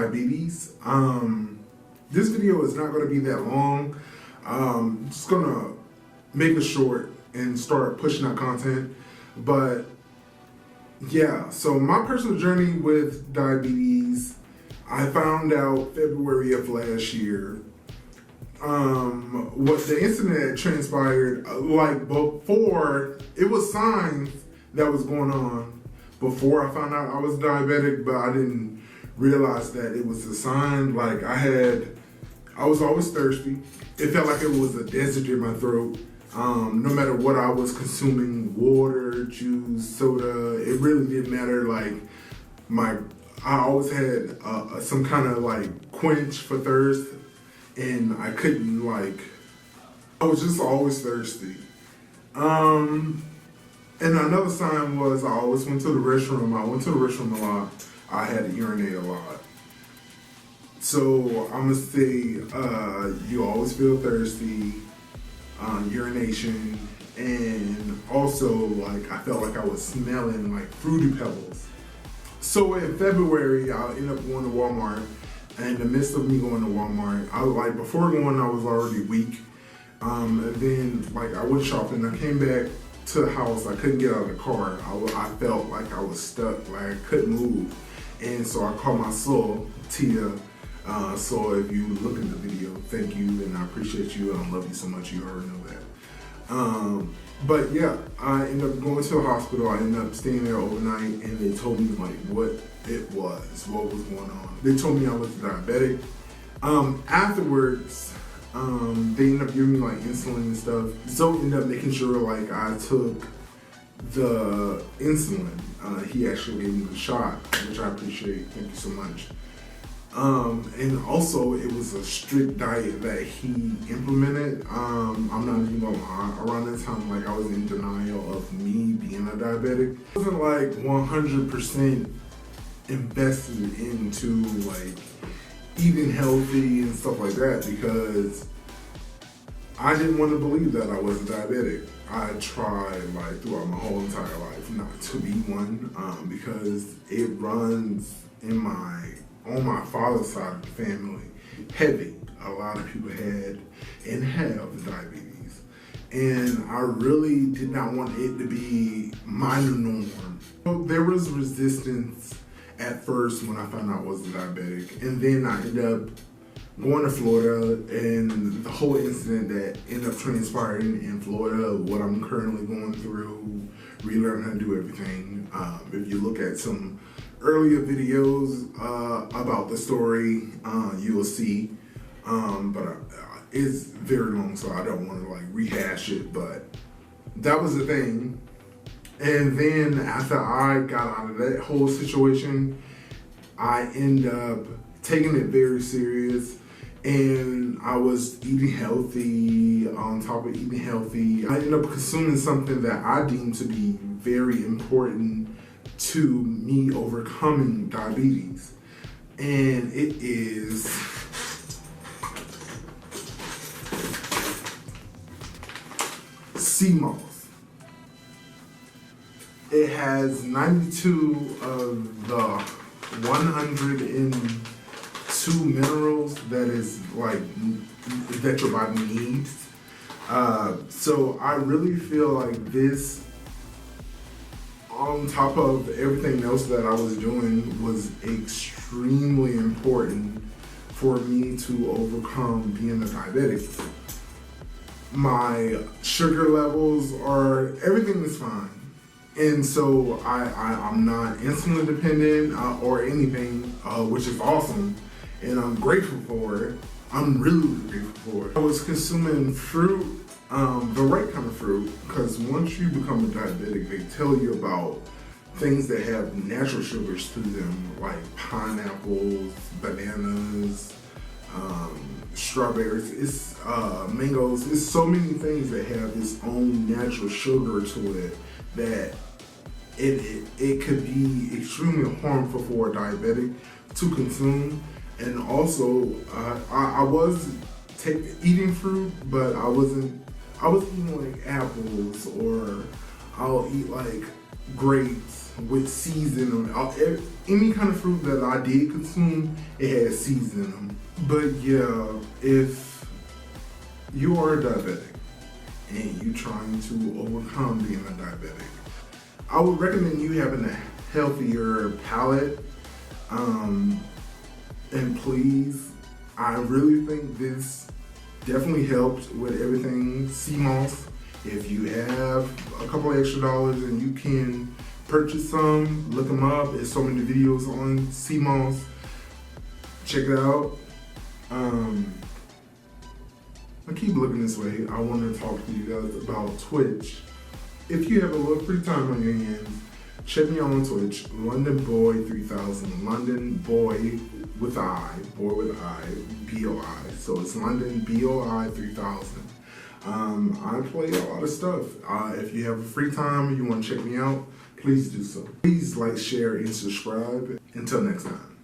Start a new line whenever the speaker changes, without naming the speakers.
diabetes. This video is not going to be that long. Just going to make it short and start pushing out content. But yeah, so my personal journey with diabetes, I found out February of last year. What the incident transpired, like before, it was signs that was going on before I found out I was diabetic, but I didn't realize that it was a sign. Like I was always thirsty. It felt like it was a desert in my throat. No matter what I was consuming, water, juice, soda, it really didn't matter. Like I always had some kind of like quench for thirst, and I couldn't I was just always thirsty. And another sign was I always went to the restroom. I went to the restroom a lot. I had to urinate a lot. So I'm gonna say you always feel thirsty, urination, and also I felt like I was smelling like Fruity Pebbles. So in February, I ended up going to Walmart. And in the midst of me going to Walmart, before going, I was already weak. And then I went shopping. I came back to the house. I couldn't get out of the car. I felt like I was stuck. I couldn't move. And so I called my soul, Tia. So if you look at the video, thank you, and I appreciate you. I love you so much. You already know that. But yeah, I ended up going to the hospital. I ended up staying there overnight, and they told me what was going on. They told me I was diabetic. Afterwards, they ended up giving me insulin and stuff. So ended up making sure I took the insulin. He actually gave me the shot, which I appreciate. Thank you so much. And also it was a strict diet that he implemented. I'm not even gonna lie, around that time I was in denial of me being a diabetic. I wasn't 100% invested into eating healthy and stuff like that because I didn't want to believe that I was a diabetic. I tried throughout my whole entire life not to be one because it runs on my father's side of the family heavy. A lot of people had and have diabetes, and I really did not want it to be my new norm. So there was resistance at first when I found out I was a diabetic, and then I ended up going to Florida, and the whole incident that ended up transpiring in Florida, what I'm currently going through, relearning how to do everything. If you look at some earlier videos about the story, you will see, but it's very long, so I don't want to rehash it, but that was the thing. And then after I got out of that whole situation, I ended up taking it very serious, and I was eating healthy. On top of eating healthy, I ended up consuming something that I deem to be very important to me overcoming diabetes, and it is sea moss. It has 92 of the 102 minerals that your body needs. So I really feel this, on top of everything else that I was doing, was extremely important for me to overcome being a diabetic. My sugar levels everything is fine. And so I'm not insulin dependent or anything, which is awesome. And I'm grateful for it. I'm really grateful for it. I was consuming fruit, the right kind of fruit, because once you become a diabetic, they tell you about things that have natural sugars to them, like pineapples, bananas, strawberries, mangoes. It's so many things that have its own natural sugar to it that it could be extremely harmful for a diabetic to consume. And also, I was eating fruit, but I was eating apples, or I'll eat grapes with seasoning. any kind of fruit that I did consume, it had seeds in them. But yeah, if you are a diabetic and you're trying to overcome being a diabetic, I would recommend you having a healthier palate. And please, I really think this definitely helped with everything sea moss. If you have a couple of extra dollars and you can purchase some, look them up. There's so many videos on sea moss. Check it out. I keep looking this way. I want to talk to you guys about Twitch. If you have a little free time on your hands, check me out on Twitch, London Boy 3000, London Boy with I, B-O-I. So it's London BOI 3000. I play a lot of stuff. If you have a free time and you want to check me out, please do so. Please like, share, and subscribe. Until next time.